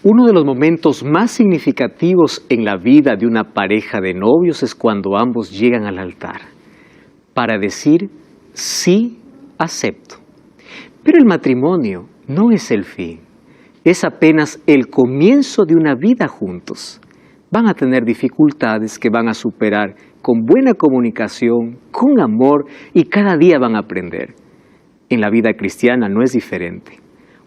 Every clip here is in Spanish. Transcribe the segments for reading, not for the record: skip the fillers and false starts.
Uno de los momentos más significativos en la vida de una pareja de novios es cuando ambos llegan al altar para decir, sí, acepto. Pero el matrimonio no es el fin, es apenas el comienzo de una vida juntos. Van a tener dificultades que van a superar con buena comunicación, con amor y cada día van a aprender. En la vida cristiana no es diferente.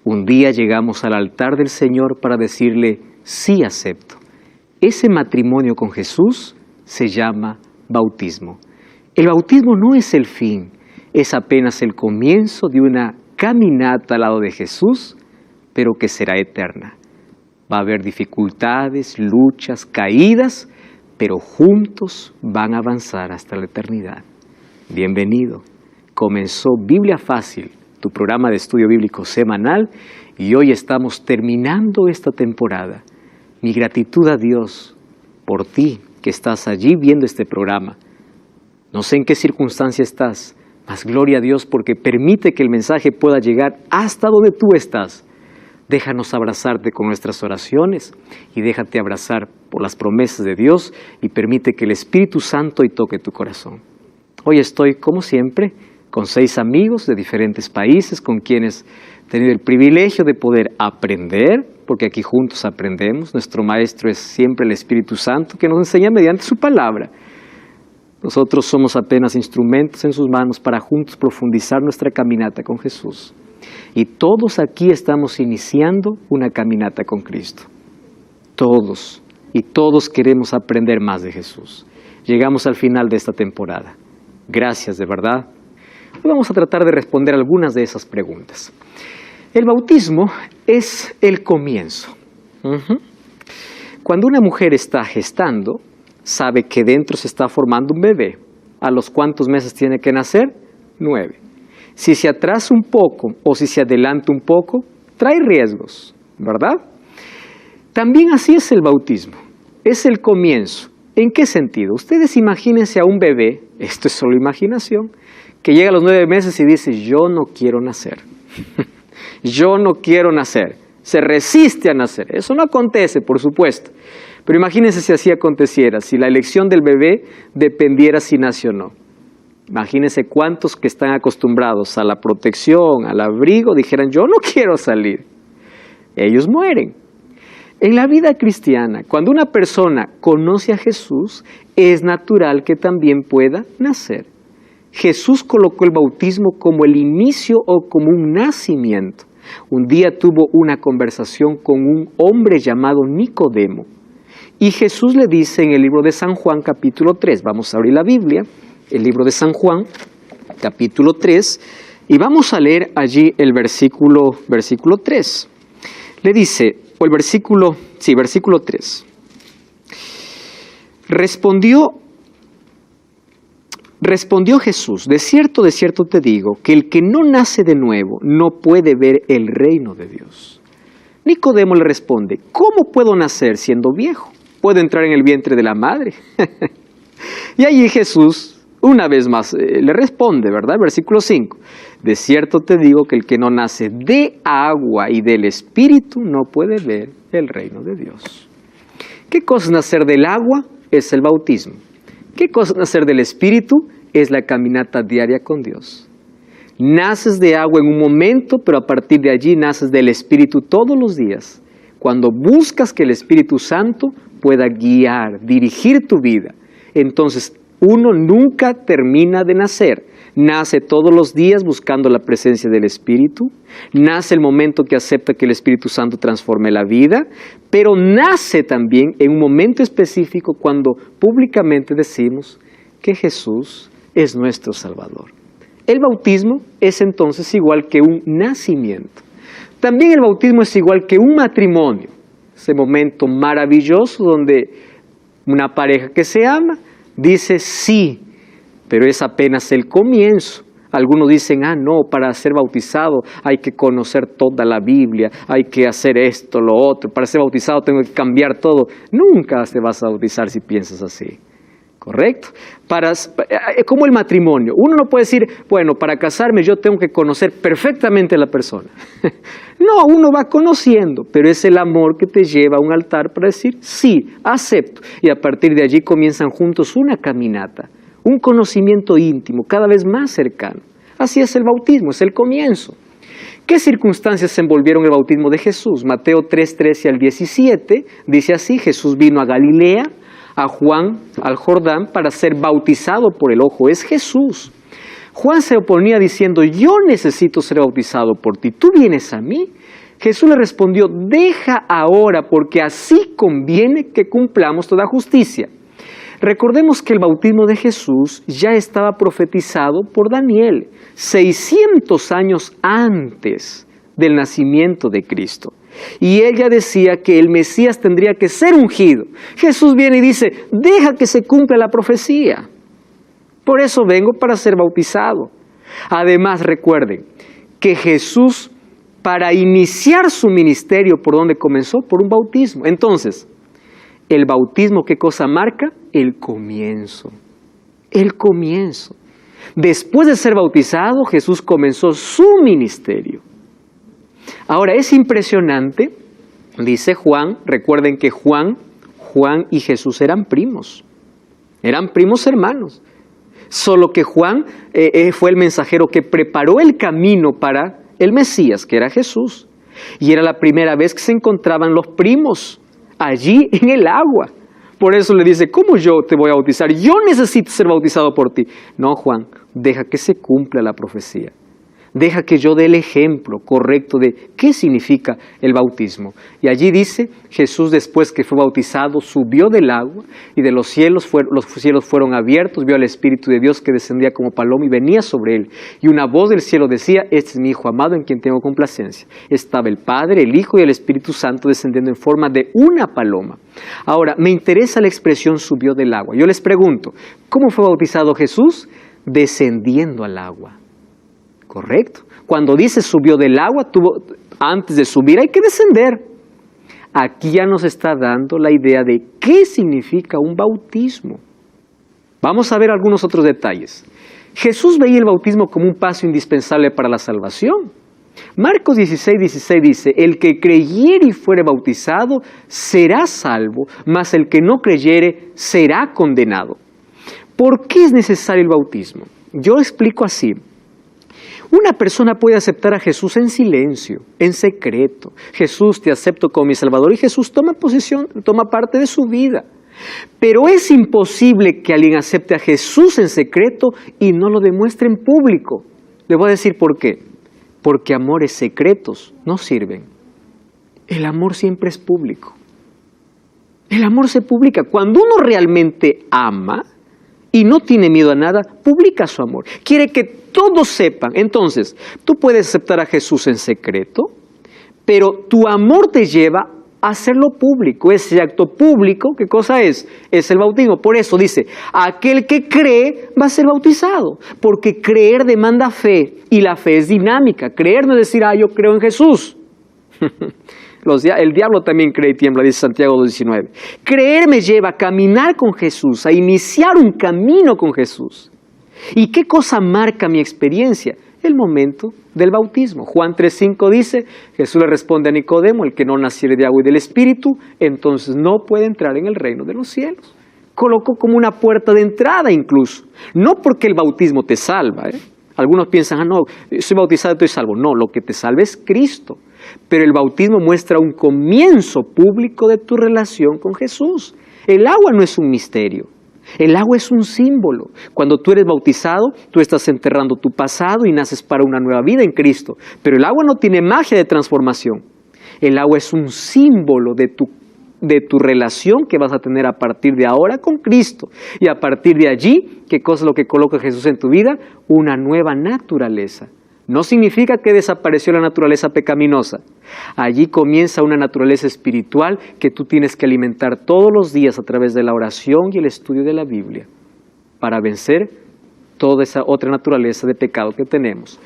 Un día llegamos al altar del Señor para decirle, sí acepto. Ese matrimonio con Jesús se llama bautismo. El bautismo no es el fin, es apenas el comienzo de una caminata al lado de Jesús, pero que será eterna. Va a haber dificultades, luchas, caídas, pero juntos van a avanzar hasta la eternidad. Bienvenido. Comenzó Biblia Fácil, tu programa de estudio bíblico semanal, y hoy estamos terminando esta temporada. Mi gratitud a Dios por ti que estás allí viendo este programa. No sé en qué circunstancia estás, mas gloria a Dios porque permite que el mensaje pueda llegar hasta donde tú estás. Déjanos abrazarte con nuestras oraciones y déjate abrazar por las promesas de Dios y permite que el Espíritu Santo hoy toque tu corazón. Hoy estoy, como siempre, con 6 amigos de diferentes países con quienes he tenido el privilegio de poder aprender, porque aquí juntos aprendemos. Nuestro maestro es siempre el Espíritu Santo que nos enseña mediante su palabra. Nosotros somos apenas instrumentos en sus manos para juntos profundizar nuestra caminata con Jesús. Y todos aquí estamos iniciando una caminata con Cristo. Todos. Y todos queremos aprender más de Jesús. Llegamos al final de esta temporada. Gracias, de verdad. Hoy vamos a tratar de responder algunas de esas preguntas. El bautismo es el comienzo. Cuando una mujer está gestando, sabe que dentro se está formando un bebé. ¿A los cuántos meses tiene que nacer? 9. Si se atrasa un poco o si se adelanta un poco, trae riesgos, ¿verdad? También así es el bautismo. Es el comienzo. ¿En qué sentido? Ustedes imagínense a un bebé, esto es solo imaginación, que llega a los 9 meses y dice, yo no quiero nacer. Yo no quiero nacer. Se resiste a nacer. Eso no acontece, por supuesto. Pero imagínense si así aconteciera, si la elección del bebé dependiera si nace o no. Imagínense cuántos que están acostumbrados a la protección, al abrigo, dijeran, yo no quiero salir. Ellos mueren. En la vida cristiana, cuando una persona conoce a Jesús, es natural que también pueda nacer. Jesús colocó el bautismo como el inicio o como un nacimiento. Un día tuvo una conversación con un hombre llamado Nicodemo. Y Jesús le dice en el libro de San Juan, capítulo 3, vamos a abrir la Biblia, el libro de San Juan, capítulo 3, y vamos a leer allí el versículo 3. Le dice, o el versículo 3. Respondió Jesús, de cierto te digo, que el que no nace de nuevo no puede ver el reino de Dios. Nicodemo le responde, ¿cómo puedo nacer siendo viejo? ¿Puedo entrar en el vientre de la madre? Y allí Jesús, una vez más, le responde, ¿verdad? Versículo 5. De cierto te digo que el que no nace de agua y del Espíritu no puede ver el reino de Dios. ¿Qué cosa es nacer del agua? Es el bautismo. ¿Qué cosa es nacer del Espíritu? Es la caminata diaria con Dios. Naces de agua en un momento, pero a partir de allí naces del Espíritu todos los días. Cuando buscas que el Espíritu Santo pueda guiar, dirigir tu vida, entonces uno nunca termina de nacer. Nace todos los días buscando la presencia del Espíritu. Nace el momento que acepta que el Espíritu Santo transforme la vida. Pero nace también en un momento específico cuando públicamente decimos que Jesús es nuestro Salvador. El bautismo es entonces igual que un nacimiento. También el bautismo es igual que un matrimonio. Ese momento maravilloso donde una pareja que se ama dice sí, pero es apenas el comienzo. Algunos dicen, no, para ser bautizado hay que conocer toda la Biblia, hay que hacer esto, lo otro. Para ser bautizado tengo que cambiar todo. Nunca te vas a bautizar si piensas así. ¿Correcto? Como el matrimonio. Uno no puede decir, bueno, para casarme yo tengo que conocer perfectamente a la persona. No, uno va conociendo, pero es el amor que te lleva a un altar para decir, sí, acepto. Y a partir de allí comienzan juntos una caminata, un conocimiento íntimo, cada vez más cercano. Así es el bautismo, es el comienzo. ¿Qué circunstancias envolvieron el bautismo de Jesús? Mateo 3:13 al 17 dice así: Jesús vino a Galilea, a Juan, al Jordán, para ser bautizado por él. Ojo, es Jesús. Juan se oponía diciendo, yo necesito ser bautizado por ti, ¿tú vienes a mí? Jesús le respondió, deja ahora, porque así conviene que cumplamos toda justicia. Recordemos que el bautismo de Jesús ya estaba profetizado por Daniel, 600 años antes del nacimiento de Cristo. Y él ya decía que el Mesías tendría que ser ungido. Jesús viene y dice, deja que se cumpla la profecía. Por eso vengo para ser bautizado. Además, recuerden que Jesús, para iniciar su ministerio, ¿por dónde comenzó? Por un bautismo. Entonces, el bautismo, ¿qué cosa marca? El comienzo. El comienzo. Después de ser bautizado, Jesús comenzó su ministerio. Ahora, es impresionante, dice Juan, recuerden que Juan y Jesús eran primos hermanos. Solo que Juan fue el mensajero que preparó el camino para el Mesías, que era Jesús. Y era la primera vez que se encontraban los primos allí en el agua. Por eso le dice, ¿cómo yo te voy a bautizar? Yo necesito ser bautizado por ti. No, Juan, deja que se cumpla la profecía. Deja que yo dé el ejemplo correcto de qué significa el bautismo. Y allí dice, Jesús después que fue bautizado subió del agua y de los cielos fueron abiertos, vio al Espíritu de Dios que descendía como paloma y venía sobre él. Y una voz del cielo decía, este es mi Hijo amado en quien tengo complacencia. Estaba el Padre, el Hijo y el Espíritu Santo descendiendo en forma de una paloma. Ahora, me interesa la expresión subió del agua. Yo les pregunto, ¿cómo fue bautizado Jesús? Descendiendo al agua. Correcto. Cuando dice subió del agua, antes de subir hay que descender. Aquí ya nos está dando la idea de qué significa un bautismo. Vamos a ver algunos otros detalles. Jesús veía el bautismo como un paso indispensable para la salvación. Marcos 16:16 dice, el que creyere y fuere bautizado será salvo, mas el que no creyere será condenado. ¿Por qué es necesario el bautismo? Yo lo explico así. Una persona puede aceptar a Jesús en silencio, en secreto. Jesús, te acepto como mi Salvador, y Jesús toma parte de su vida. Pero es imposible que alguien acepte a Jesús en secreto y no lo demuestre en público. Le voy a decir por qué. Porque amores secretos no sirven. El amor siempre es público. El amor se publica. Cuando uno realmente ama y no tiene miedo a nada, publica su amor. Quiere que todos sepan. Entonces, tú puedes aceptar a Jesús en secreto, pero tu amor te lleva a hacerlo público. Ese acto público, ¿qué cosa es? Es el bautismo. Por eso dice, aquel que cree va a ser bautizado, porque creer demanda fe, y la fe es dinámica. Creer no es decir, yo creo en Jesús. El diablo también cree y tiembla, dice Santiago 2:19. Creer me lleva a caminar con Jesús, a iniciar un camino con Jesús. ¿Y qué cosa marca mi experiencia? El momento del bautismo. Juan 3:5 dice, Jesús le responde a Nicodemo, el que no naciere de agua y del Espíritu, entonces no puede entrar en el reino de los cielos. Colocó como una puerta de entrada incluso. No porque el bautismo te salva. Algunos piensan, no, soy bautizado y estoy salvo. No, lo que te salva es Cristo. Pero el bautismo muestra un comienzo público de tu relación con Jesús. El agua no es un misterio. El agua es un símbolo. Cuando tú eres bautizado, tú estás enterrando tu pasado y naces para una nueva vida en Cristo. Pero el agua no tiene magia de transformación. El agua es un símbolo de tu relación que vas a tener a partir de ahora con Cristo. Y a partir de allí, ¿qué cosa es lo que coloca Jesús en tu vida? Una nueva naturaleza. No significa que desapareció la naturaleza pecaminosa. Allí comienza una naturaleza espiritual que tú tienes que alimentar todos los días a través de la oración y el estudio de la Biblia para vencer toda esa otra naturaleza de pecado que tenemos.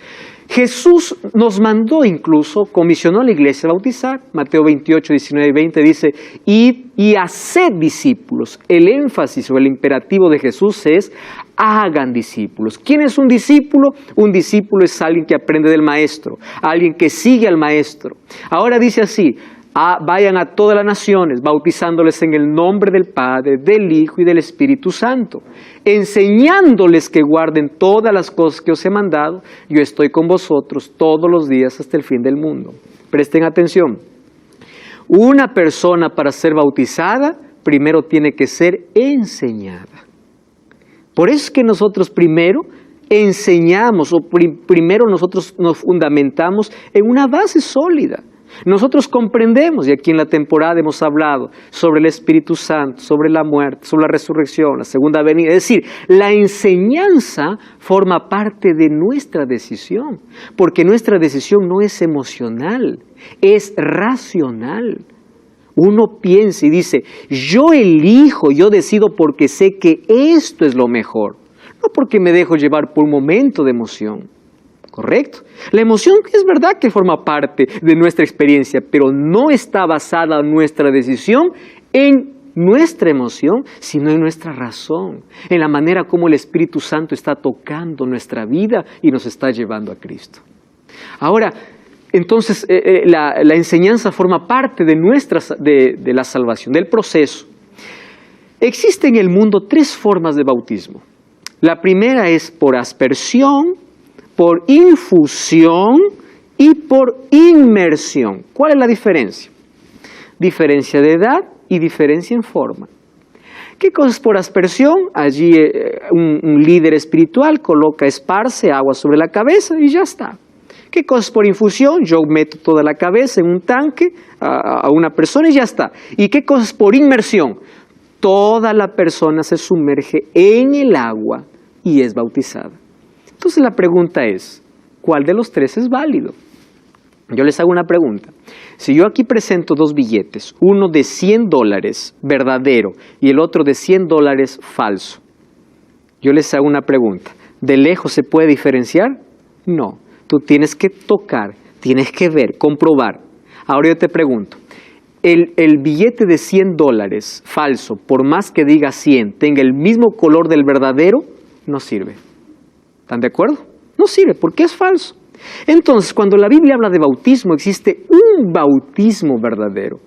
Jesús nos mandó incluso, comisionó a la iglesia a bautizar. Mateo 28, 19 y 20 dice, id y haced discípulos. El énfasis o el imperativo de Jesús es, hagan discípulos. ¿Quién es un discípulo? Un discípulo es alguien que aprende del maestro, alguien que sigue al maestro. Ahora dice así, vayan a todas las naciones, bautizándoles en el nombre del Padre, del Hijo y del Espíritu Santo, enseñándoles que guarden todas las cosas que os he mandado. Yo estoy con vosotros todos los días hasta el fin del mundo. Presten atención. Una persona para ser bautizada, primero tiene que ser enseñada. Por eso es que nosotros primero enseñamos, o primero nosotros nos fundamentamos en una base sólida. Nosotros comprendemos, y aquí en la temporada hemos hablado sobre el Espíritu Santo, sobre la muerte, sobre la resurrección, la segunda venida. Es decir, la enseñanza forma parte de nuestra decisión, porque nuestra decisión no es emocional, es racional. Uno piensa y dice, yo elijo, yo decido porque sé que esto es lo mejor, no porque me dejo llevar por un momento de emoción. ¿Correcto? La emoción es verdad que forma parte de nuestra experiencia, pero no está basada nuestra decisión en nuestra emoción, sino en nuestra razón, en la manera como el Espíritu Santo está tocando nuestra vida y nos está llevando a Cristo. Ahora, entonces, la enseñanza forma parte de la salvación, del proceso. Existen en el mundo 3 formas de bautismo. La primera es por aspersión, por infusión y por inmersión. ¿Cuál es la diferencia? Diferencia de edad y diferencia en forma. ¿Qué cosa es por aspersión? Allí un líder espiritual esparce agua sobre la cabeza y ya está. ¿Qué cosa es por infusión? Yo meto toda la cabeza en un tanque a una persona y ya está. ¿Y qué cosa es por inmersión? Toda la persona se sumerge en el agua y es bautizada. Entonces la pregunta es, ¿cuál de los 3 es válido? Yo les hago una pregunta. Si yo aquí presento 2 billetes, uno de $100 verdadero y el otro de $100 falso, yo les hago una pregunta. ¿De lejos se puede diferenciar? No. Tú tienes que tocar, tienes que ver, comprobar. Ahora yo te pregunto, ¿el billete de $100 falso, por más que diga 100, tenga el mismo color del verdadero? No sirve. ¿Están de acuerdo? No sirve porque es falso. Entonces, cuando la Biblia habla de bautismo, existe un bautismo verdadero.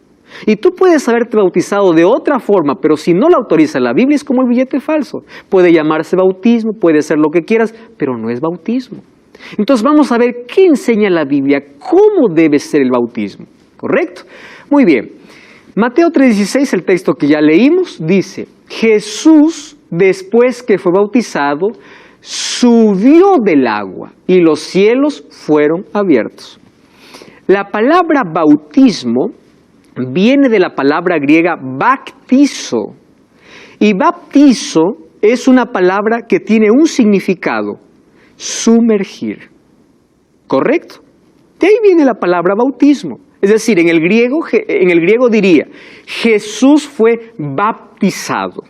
Y tú puedes haberte bautizado de otra forma, pero si no lo autoriza la Biblia, es como el billete falso. Puede llamarse bautismo, puede ser lo que quieras, pero no es bautismo. Entonces vamos a ver qué enseña la Biblia, cómo debe ser el bautismo. ¿Correcto? Muy bien. Mateo 3:16, el texto que ya leímos, dice, Jesús, después que fue bautizado, subió del agua y los cielos fueron abiertos. La palabra bautismo viene de la palabra griega baptizo. Y baptizo es una palabra que tiene un significado, sumergir. ¿Correcto? De ahí viene la palabra bautismo. Es decir, en el griego diría, Jesús fue bautizado.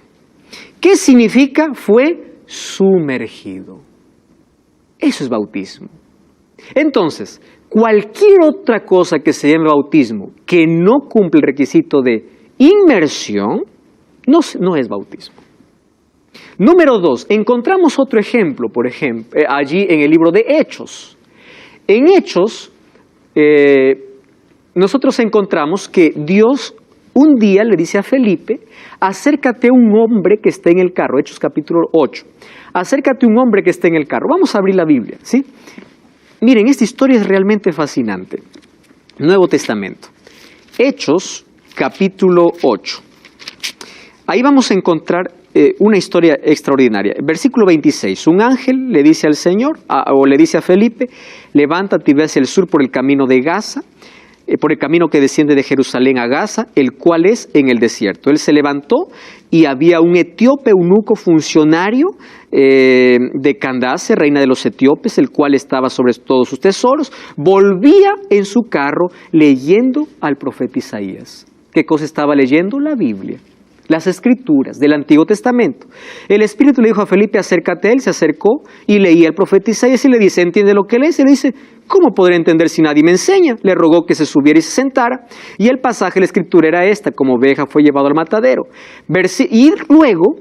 ¿Qué significa? Fue sumergido. Eso es bautismo. Entonces, cualquier otra cosa que se llame bautismo que no cumple el requisito de inmersión, no es bautismo. Número 2, encontramos otro ejemplo, por ejemplo, allí en el libro de Hechos. En Hechos, nosotros encontramos que Dios un día le dice a Felipe, acércate a un hombre que esté en el carro, Hechos capítulo 8, acércate a un hombre que esté en el carro. Vamos a abrir la Biblia, ¿sí? Miren, esta historia es realmente fascinante. Nuevo Testamento, Hechos capítulo 8. Ahí vamos a encontrar una historia extraordinaria. Versículo 26, un ángel le dice al Señor, o le dice a Felipe, levántate y ve hacia el sur por el camino de Gaza, por el camino que desciende de Jerusalén a Gaza, el cual es en el desierto. Él se levantó y había un etíope eunuco funcionario de Candace, reina de los etíopes, el cual estaba sobre todos sus tesoros, volvía en su carro leyendo al profeta Isaías. ¿Qué cosa estaba leyendo? La Biblia. las Escrituras del Antiguo Testamento. El Espíritu le dijo a Felipe, acércate a él, se acercó y leía el profeta Isaías y le dice, ¿entiende lo que lees? Y le dice, ¿cómo podré entender si nadie me enseña? Le rogó que se subiera y se sentara. Y el pasaje de la Escritura era esta, como oveja fue llevado al matadero. Y luego,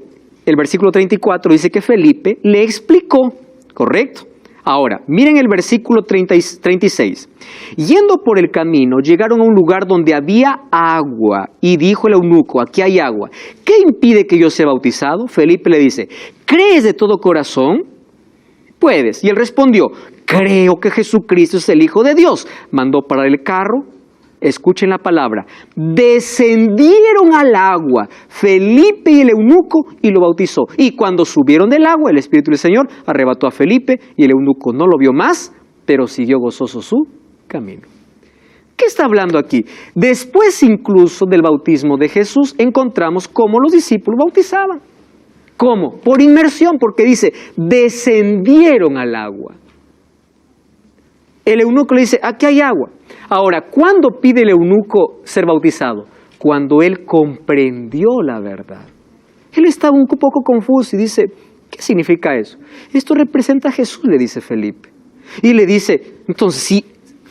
el versículo 34 dice que Felipe le explicó, correcto. Ahora, miren el versículo 36. Yendo por el camino, llegaron a un lugar donde había agua, y dijo el eunuco, aquí hay agua. ¿Qué impide que yo sea bautizado? Felipe le dice, ¿crees de todo corazón? Puedes. Y él respondió, creo que Jesucristo es el Hijo de Dios. Mandó parar el carro. Escuchen la palabra, descendieron al agua, Felipe y el eunuco, y lo bautizó. Y cuando subieron del agua, el Espíritu del Señor arrebató a Felipe, y el eunuco no lo vio más, pero siguió gozoso su camino. ¿Qué está hablando aquí? Después incluso del bautismo de Jesús, encontramos cómo los discípulos bautizaban. ¿Cómo? Por inmersión, porque dice, descendieron al agua. El eunuco le dice, aquí hay agua. Ahora, ¿cuándo pide el eunuco ser bautizado? Cuando él comprendió la verdad. Él estaba un poco confuso y dice, ¿qué significa eso? Esto representa a Jesús, le dice Felipe. Y le dice, entonces, si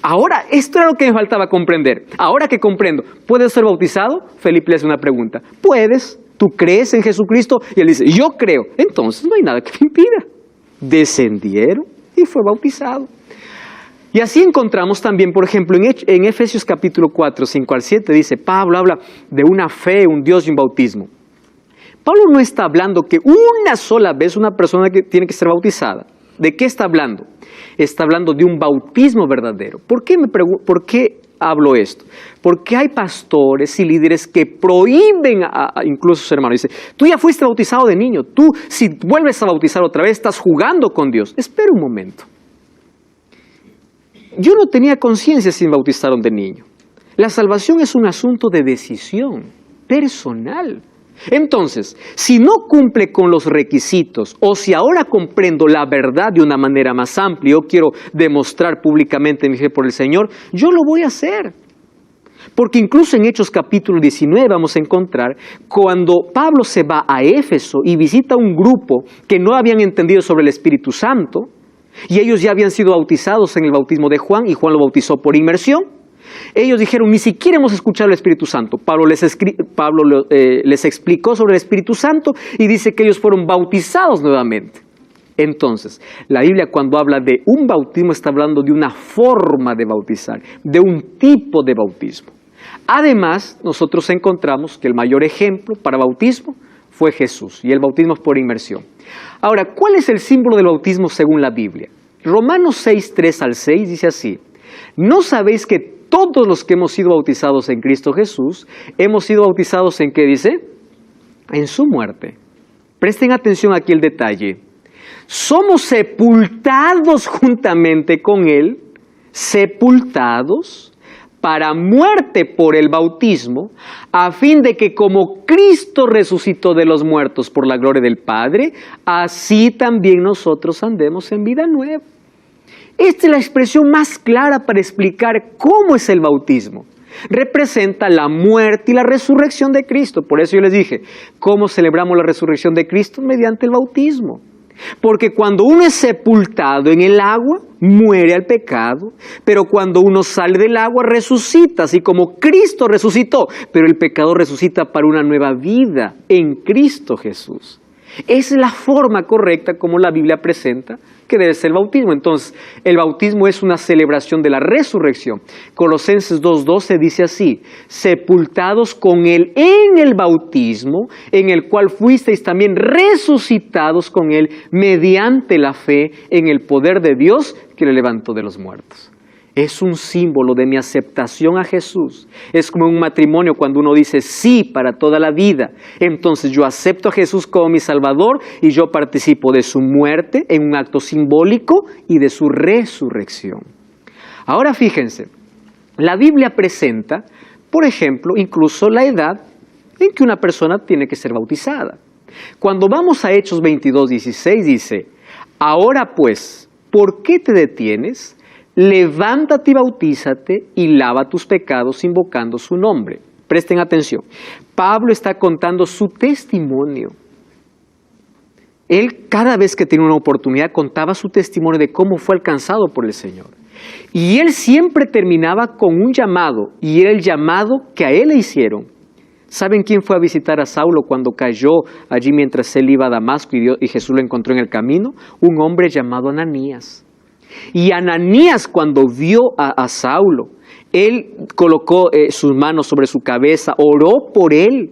ahora, esto era lo que me faltaba comprender. Ahora que comprendo, ¿puedes ser bautizado? Felipe le hace una pregunta. ¿Puedes? ¿Tú crees en Jesucristo? Y él dice, yo creo. Entonces no hay nada que me impida. Descendieron y fue bautizado. Y así encontramos también, por ejemplo, en Efesios capítulo 4, 5 al 7, dice, Pablo habla de una fe, un Dios y un bautismo. Pablo no está hablando que una sola vez una persona que tiene que ser bautizada. ¿De qué está hablando? Está hablando de un bautismo verdadero. ¿Por qué hablo esto? Porque hay pastores y líderes que prohíben incluso a sus hermanos. Dice, tú ya fuiste bautizado de niño, tú si vuelves a bautizar otra vez estás jugando con Dios. Espera un momento. Yo no tenía conciencia si me bautizaron de niño. La salvación es un asunto de decisión personal. Entonces, si no cumple con los requisitos, o si ahora comprendo la verdad de una manera más amplia, yo quiero demostrar públicamente mi fe por el Señor, yo lo voy a hacer. Porque incluso en Hechos capítulo 19 vamos a encontrar cuando Pablo se va a Éfeso y visita un grupo que no habían entendido sobre el Espíritu Santo, y ellos ya habían sido bautizados en el bautismo de Juan, y Juan lo bautizó por inmersión. Ellos dijeron, ni siquiera hemos escuchado el Espíritu Santo. Pablo les explicó sobre el Espíritu Santo y dice que ellos fueron bautizados nuevamente. Entonces, la Biblia cuando habla de un bautismo está hablando de una forma de bautizar, de un tipo de bautismo. Además, nosotros encontramos que el mayor ejemplo para bautismo fue Jesús, y el bautismo es por inmersión. Ahora, ¿cuál es el símbolo del bautismo según la Biblia? Romanos 6, 3 al 6 dice así, ¿no sabéis que todos los que hemos sido bautizados en Cristo Jesús, hemos sido bautizados en qué dice? En su muerte. Presten atención aquí el detalle. Somos sepultados juntamente con Él, sepultados para muerte por el bautismo, a fin de que como Cristo resucitó de los muertos por la gloria del Padre, así también nosotros andemos en vida nueva. Esta es la expresión más clara para explicar cómo es el bautismo. Representa la muerte y la resurrección de Cristo. Por eso yo les dije, ¿cómo celebramos la resurrección de Cristo? Mediante el bautismo. Porque cuando uno es sepultado en el agua, muere al pecado, pero cuando uno sale del agua, resucita, así como Cristo resucitó, pero el pecado resucita para una nueva vida en Cristo Jesús. Es la forma correcta como la Biblia presenta que debe ser el bautismo. Entonces, el bautismo es una celebración de la resurrección. Colosenses 2:12 dice así, sepultados con Él en el bautismo, en el cual fuisteis también resucitados con Él mediante la fe en el poder de Dios que le levantó de los muertos. Es un símbolo de mi aceptación a Jesús. Es como un matrimonio cuando uno dice sí para toda la vida. Entonces yo acepto a Jesús como mi Salvador y yo participo de su muerte en un acto simbólico y de su resurrección. Ahora fíjense, la Biblia presenta, por ejemplo, incluso la edad en que una persona tiene que ser bautizada. Cuando vamos a Hechos 22:16 dice, ahora pues, ¿por qué te detienes? Levántate y bautízate y lava tus pecados invocando su nombre. presten atención. Pablo está contando su testimonio. Él cada vez que tenía una oportunidad contaba su testimonio de cómo fue alcanzado por el Señor. Y él siempre terminaba con un llamado, y era el llamado que a él le hicieron. ¿Saben quién fue a visitar a Saulo cuando cayó allí mientras él iba a Damasco y Jesús lo encontró en el camino? Un hombre llamado Ananías. Y Ananías, cuando vio a Saulo, él colocó sus manos sobre su cabeza, oró por él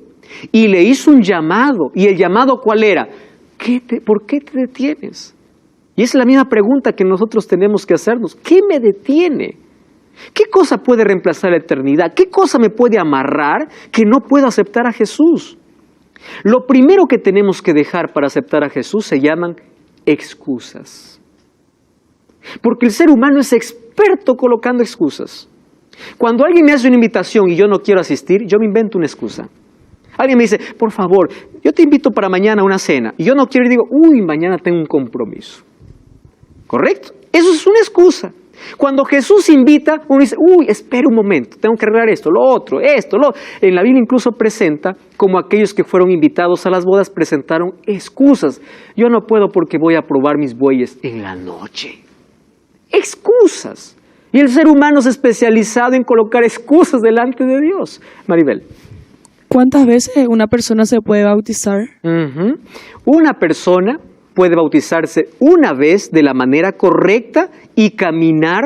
y le hizo un llamado. ¿Y el llamado cuál era? ¿Por qué te detienes? Y esa es la misma pregunta que nosotros tenemos que hacernos. ¿Qué me detiene? ¿Qué cosa puede reemplazar la eternidad? ¿Qué cosa me puede amarrar que no puedo aceptar a Jesús? Lo primero que tenemos que dejar para aceptar a Jesús se llaman excusas. Porque el ser humano es experto colocando excusas. Cuando alguien me hace una invitación y yo no quiero asistir, yo me invento una excusa. Alguien me dice, por favor, yo te invito para mañana a una cena. Y yo no quiero y digo, mañana tengo un compromiso. ¿Correcto? Eso es una excusa. Cuando Jesús invita, uno dice, espera un momento, tengo que arreglar esto, lo otro, esto, lo... En la Biblia incluso presenta como aquellos que fueron invitados a las bodas presentaron excusas. Yo no puedo porque voy a probar mis bueyes en la noche. Excusas. Y el ser humano es especializado en colocar excusas delante de Dios. Maribel. ¿Cuántas veces una persona se puede bautizar? Una persona puede bautizarse una vez de la manera correcta y caminar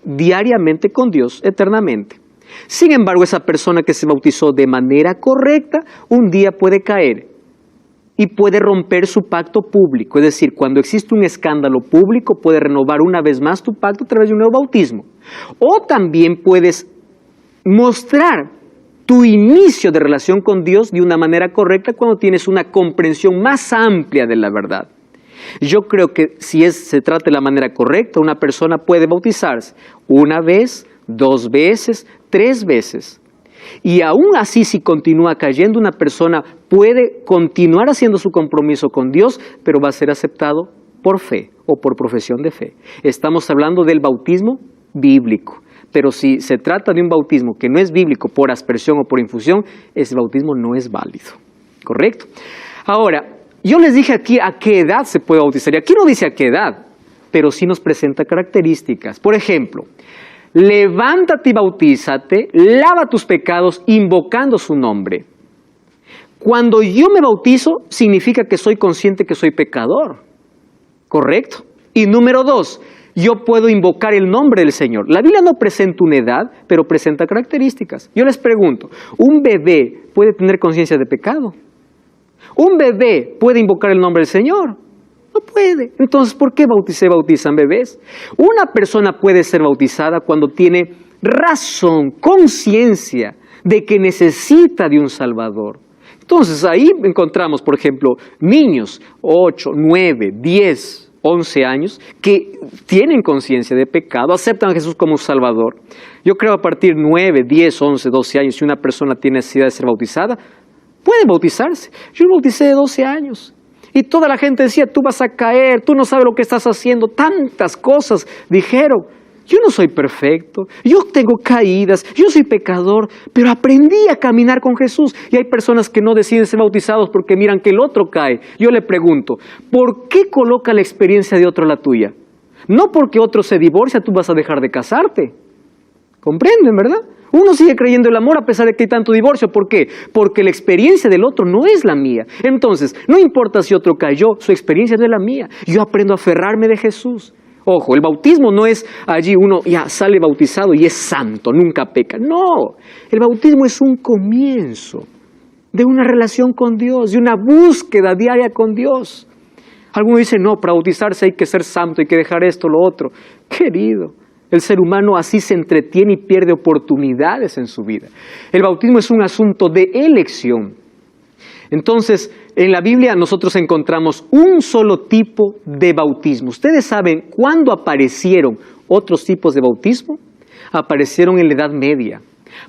diariamente con Dios eternamente. Sin embargo, esa persona que se bautizó de manera correcta, un día puede caer y puede romper su pacto público. Es decir, cuando existe un escándalo público, puede renovar una vez más tu pacto a través de un nuevo bautismo. O también puedes mostrar tu inicio de relación con Dios de una manera correcta cuando tienes una comprensión más amplia de la verdad. Yo creo que si se trata de la manera correcta, una persona puede bautizarse una vez, 2 veces, 3 veces. Y aún así, si continúa cayendo, una persona puede continuar haciendo su compromiso con Dios, pero va a ser aceptado por fe o por profesión de fe. Estamos hablando del bautismo bíblico. Pero si se trata de un bautismo que no es bíblico por aspersión o por infusión, ese bautismo no es válido. ¿Correcto? Ahora, yo les dije aquí a qué edad se puede bautizar. Y aquí no dice a qué edad, pero sí nos presenta características. Por ejemplo, levántate y bautízate, lava tus pecados invocando su nombre. Cuando yo me bautizo, significa que soy consciente que soy pecador. ¿Correcto? Y número 2, yo puedo invocar el nombre del Señor. La Biblia no presenta una edad, pero presenta características. Yo les pregunto, ¿un bebé puede tener conciencia de pecado? ¿Un bebé puede invocar el nombre del Señor? No puede. Entonces, ¿por qué se bautizan bebés? Una persona puede ser bautizada cuando tiene razón, conciencia de que necesita de un Salvador. Entonces, ahí encontramos, por ejemplo, niños, 8, 9, 10, 11 años, que tienen conciencia de pecado, aceptan a Jesús como Salvador. Yo creo a partir de 9, 10, 11, 12 años, si una persona tiene necesidad de ser bautizada, puede bautizarse. Yo me bauticé de 12 años. Y toda la gente decía, tú vas a caer, tú no sabes lo que estás haciendo. Tantas cosas dijeron. Yo no soy perfecto, yo tengo caídas, yo soy pecador, pero aprendí a caminar con Jesús. Y hay personas que no deciden ser bautizados porque miran que el otro cae. Yo le pregunto, ¿por qué coloca la experiencia de otro la tuya? No porque otro se divorcia, tú vas a dejar de casarte. ¿Comprenden, verdad? Uno sigue creyendo el amor a pesar de que hay tanto divorcio. ¿Por qué? Porque la experiencia del otro no es la mía. Entonces, no importa si otro cayó, su experiencia no es la mía. Yo aprendo a aferrarme de Jesús. Ojo, el bautismo no es allí uno ya sale bautizado y es santo, nunca peca. No, el bautismo es un comienzo de una relación con Dios, de una búsqueda diaria con Dios. Algunos dicen, no, para bautizarse hay que ser santo, hay que dejar esto, lo otro. Querido, el ser humano así se entretiene y pierde oportunidades en su vida. El bautismo es un asunto de elección. Entonces, en la Biblia nosotros encontramos un solo tipo de bautismo. ¿Ustedes saben cuándo aparecieron otros tipos de bautismo? Aparecieron en la Edad Media,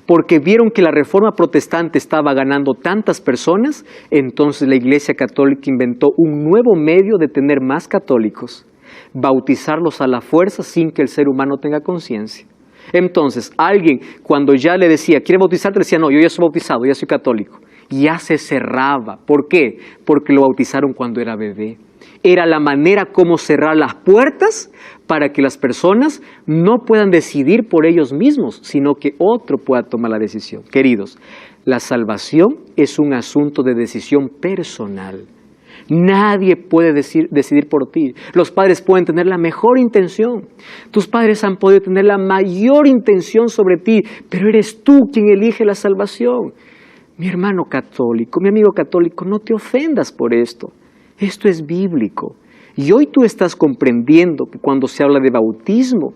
porque vieron que la Reforma Protestante estaba ganando tantas personas, entonces la Iglesia Católica inventó un nuevo medio de tener más católicos, bautizarlos a la fuerza sin que el ser humano tenga conciencia. Entonces, alguien cuando ya le decía, ¿quiere bautizarte? Le decía, no, yo ya soy bautizado, ya soy católico. Ya se cerraba. ¿Por qué? Porque lo bautizaron cuando era bebé. Era la manera como cerrar las puertas para que las personas no puedan decidir por ellos mismos, sino que otro pueda tomar la decisión. Queridos, la salvación es un asunto de decisión personal. Nadie puede decidir por ti. Los padres pueden tener la mejor intención. Tus padres han podido tener la mayor intención sobre ti, pero eres tú quien elige la salvación. Mi hermano católico, mi amigo católico, no te ofendas por esto. Esto es bíblico. Y hoy tú estás comprendiendo que cuando se habla de bautismo,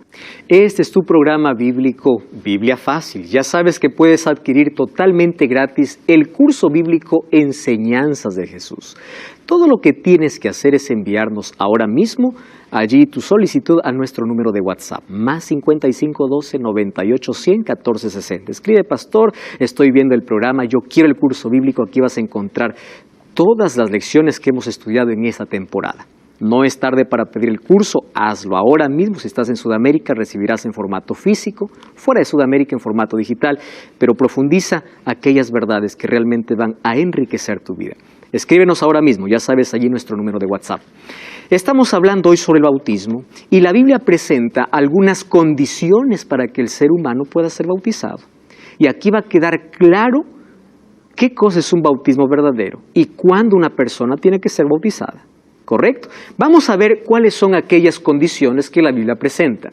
este es tu programa bíblico, Biblia Fácil. Ya sabes que puedes adquirir totalmente gratis el curso bíblico Enseñanzas de Jesús. Todo lo que tienes que hacer es enviarnos ahora mismo allí tu solicitud a nuestro número de WhatsApp, más 55 12 98 100 14 60. Escribe, pastor, estoy viendo el programa, yo quiero el curso bíblico, aquí vas a encontrar todas las lecciones que hemos estudiado en esta temporada. No es tarde para pedir el curso, hazlo ahora mismo. Si estás en Sudamérica, recibirás en formato físico, fuera de Sudamérica en formato digital, pero profundiza aquellas verdades que realmente van a enriquecer tu vida. Escríbenos ahora mismo, ya sabes allí nuestro número de WhatsApp. Estamos hablando hoy sobre el bautismo y la Biblia presenta algunas condiciones para que el ser humano pueda ser bautizado. Y aquí va a quedar claro qué cosa es un bautismo verdadero y cuándo una persona tiene que ser bautizada. ¿Correcto? Vamos a ver cuáles son aquellas condiciones que la Biblia presenta.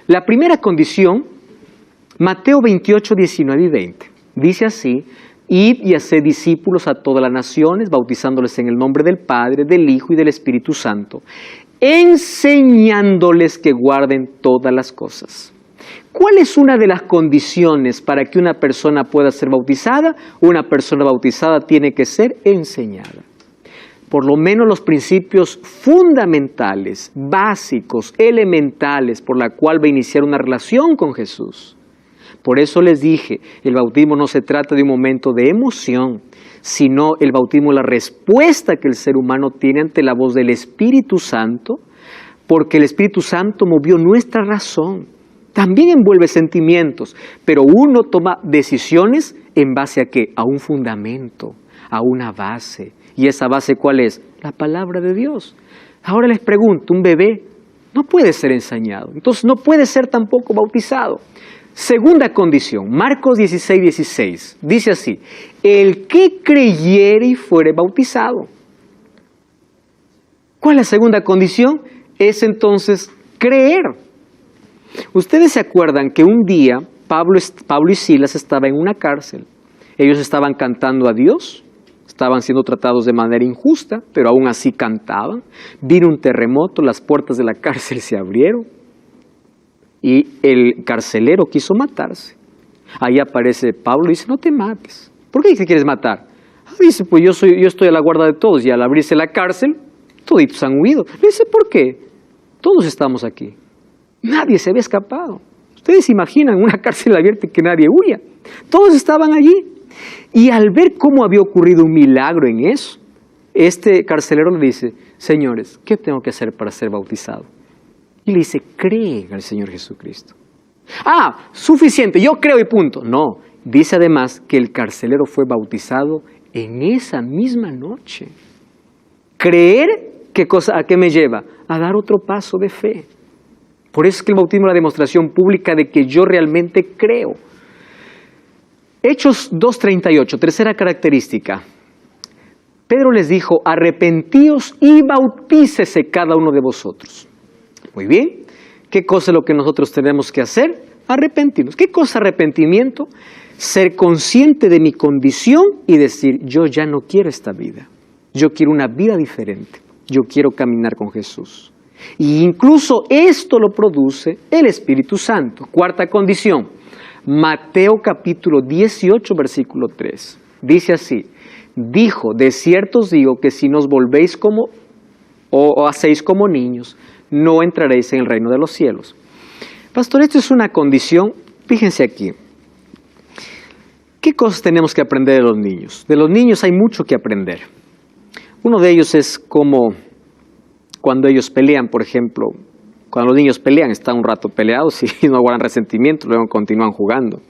La primera condición, Mateo 28, 19 y 20. Dice así, id y haced discípulos a todas las naciones, bautizándoles en el nombre del Padre, del Hijo y del Espíritu Santo, enseñándoles que guarden todas las cosas. ¿Cuál es una de las condiciones para que una persona pueda ser bautizada? Una persona bautizada tiene que ser enseñada. Por lo menos los principios fundamentales, básicos, elementales, por la cual va a iniciar una relación con Jesús. Por eso les dije, el bautismo no se trata de un momento de emoción, sino el bautismo es la respuesta que el ser humano tiene ante la voz del Espíritu Santo, porque el Espíritu Santo movió nuestra razón. También envuelve sentimientos, pero uno toma decisiones en base a ¿qué? A un fundamento, a una base. ¿Y esa base cuál es? La palabra de Dios. Ahora les pregunto, un bebé no puede ser enseñado, entonces no puede ser tampoco bautizado. Segunda condición, Marcos 16, 16, dice así, el que creyere y fuere bautizado. ¿Cuál es la segunda condición? Es entonces creer. Ustedes se acuerdan que un día Pablo y Silas estaban en una cárcel. Ellos estaban cantando a Dios. Estaban siendo tratados de manera injusta, pero aún así cantaban. Vino un terremoto, las puertas de la cárcel se abrieron y el carcelero quiso matarse. Ahí aparece Pablo y dice, no te mates. ¿Por qué te quieres matar? Dice, pues yo estoy a la guarda de todos y al abrirse la cárcel, toditos han huido. Le dice, ¿por qué? Todos estamos aquí. Nadie se había escapado. Ustedes se imaginan una cárcel abierta y que nadie huya. Todos estaban allí. Y al ver cómo había ocurrido un milagro en eso, este carcelero le dice, señores, ¿qué tengo que hacer para ser bautizado? Y le dice, cree en el Señor Jesucristo. Ah, suficiente, yo creo y punto. No, dice además que el carcelero fue bautizado en esa misma noche. Creer, ¿qué cosa, a qué me lleva? A dar otro paso de fe. Por eso es que el bautismo es la demostración pública de que yo realmente creo. Hechos 2:38, tercera característica. Pedro les dijo, arrepentíos y bautícese cada uno de vosotros. Muy bien, ¿qué cosa es lo que nosotros tenemos que hacer? Arrepentirnos. ¿Qué cosa arrepentimiento? Ser consciente de mi condición y decir, yo ya no quiero esta vida. Yo quiero una vida diferente. Yo quiero caminar con Jesús. Y incluso esto lo produce el Espíritu Santo. Cuarta condición. Mateo capítulo 18, versículo 3. Dice así, dijo, de cierto os digo que si nos volvéis como, o hacéis como niños, no entraréis en el reino de los cielos. Pastor, esto es una condición, fíjense aquí. ¿Qué cosas tenemos que aprender de los niños? De los niños hay mucho que aprender. Uno de ellos es como cuando ellos pelean, por ejemplo, Cuando los niños pelean, están un rato peleados y no guardan resentimiento, luego continúan jugando.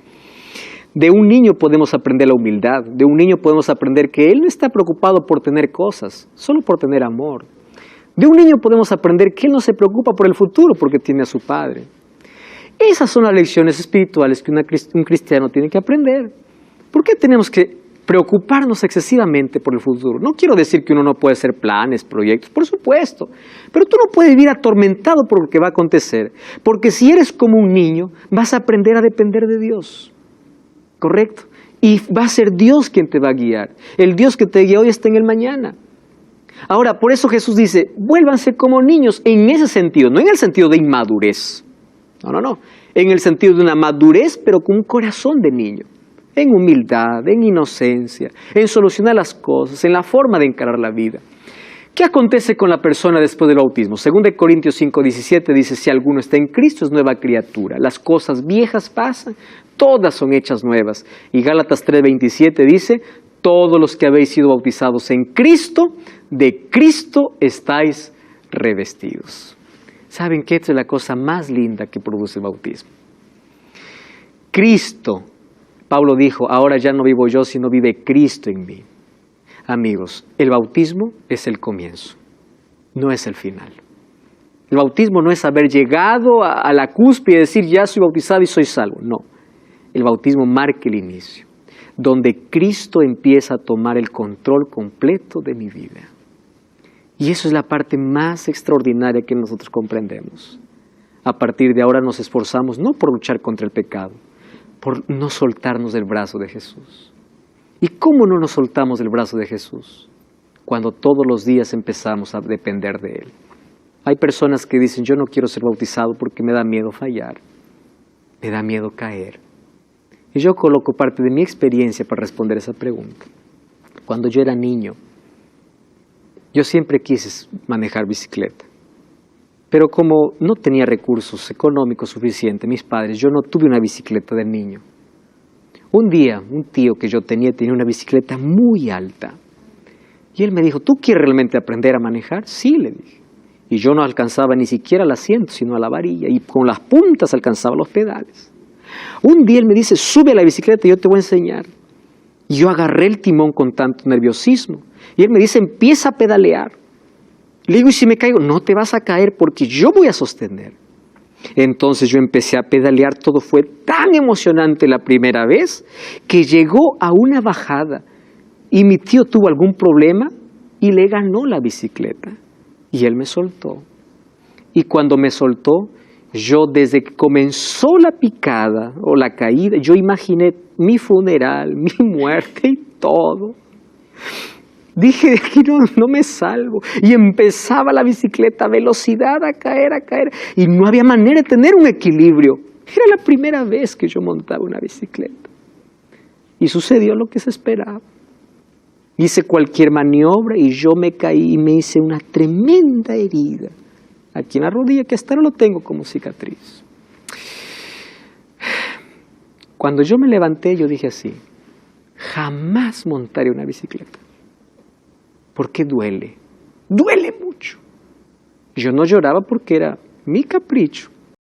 De un niño podemos aprender la humildad, de un niño podemos aprender que él no está preocupado por tener cosas, solo por tener amor. De un niño podemos aprender que él no se preocupa por el futuro porque tiene a su padre. Esas son las lecciones espirituales que un cristiano tiene que aprender. ¿Por qué tenemos que preocuparnos excesivamente por el futuro? No quiero decir que uno no puede hacer planes, proyectos, por supuesto, pero tú no puedes vivir atormentado por lo que va a acontecer, porque si eres como un niño, vas a aprender a depender de Dios. ¿Correcto? Y va a ser Dios quien te va a guiar. El Dios que te guía hoy está en el mañana. Ahora, por eso Jesús dice, vuélvanse como niños en ese sentido, no en el sentido de inmadurez. No. En el sentido de una madurez, pero con un corazón de niño. En humildad, en inocencia, en solucionar las cosas, en la forma de encarar la vida. ¿Qué acontece con la persona después del bautismo? Según de Corintios 5:17 dice, si alguno está en Cristo es nueva criatura. Las cosas viejas pasan, todas son hechas nuevas. Y Gálatas 3:27 dice, todos los que habéis sido bautizados en Cristo, de Cristo estáis revestidos. ¿Saben qué? Esta es la cosa más linda que produce el bautismo. Cristo, Pablo dijo, ahora ya no vivo yo, sino vive Cristo en mí. Amigos, el bautismo es el comienzo, no es el final. El bautismo no es haber llegado a la cúspide y decir, ya soy bautizado y soy salvo. No, el bautismo marca el inicio, donde Cristo empieza a tomar el control completo de mi vida. Y eso es la parte más extraordinaria que nosotros comprendemos. A partir de ahora nos esforzamos no por luchar contra el pecado, por no soltarnos del brazo de Jesús. ¿Y cómo no nos soltamos del brazo de Jesús? Cuando todos los días empezamos a depender de Él. Hay personas que dicen, yo no quiero ser bautizado porque me da miedo fallar, me da miedo caer. Y yo coloco parte de mi experiencia para responder esa pregunta. Cuando yo era niño, yo siempre quise manejar bicicleta. Pero como no tenía recursos económicos suficientes, mis padres, yo no tuve una bicicleta de niño. Un día, un tío que yo tenía una bicicleta muy alta. Y él me dijo, ¿tú quieres realmente aprender a manejar? Sí, le dije. Y yo no alcanzaba ni siquiera el asiento, sino a la varilla. Y con las puntas alcanzaba los pedales. Un día él me dice, sube a la bicicleta y yo te voy a enseñar. Y yo agarré el timón con tanto nerviosismo. Y él me dice, empieza a pedalear. Le digo, ¿y si me caigo? No te vas a caer porque yo voy a sostener. Entonces yo empecé a pedalear, todo fue tan emocionante la primera vez que llegó a una bajada y mi tío tuvo algún problema y le ganó la bicicleta y él me soltó. Y cuando me soltó, yo desde que comenzó la picada o la caída, yo imaginé mi funeral, mi muerte y todo. Dije, de aquí no me salvo. Y empezaba la bicicleta a velocidad, a caer. Y no había manera de tener un equilibrio. Era la primera vez que yo montaba una bicicleta. Y sucedió lo que se esperaba. Hice cualquier maniobra y yo me caí y me hice una tremenda herida aquí en la rodilla, que hasta ahora lo tengo como cicatriz. Cuando yo me levanté, yo dije así, jamás montaré una bicicleta. Porque duele mucho. Yo no lloraba porque era mi capricho,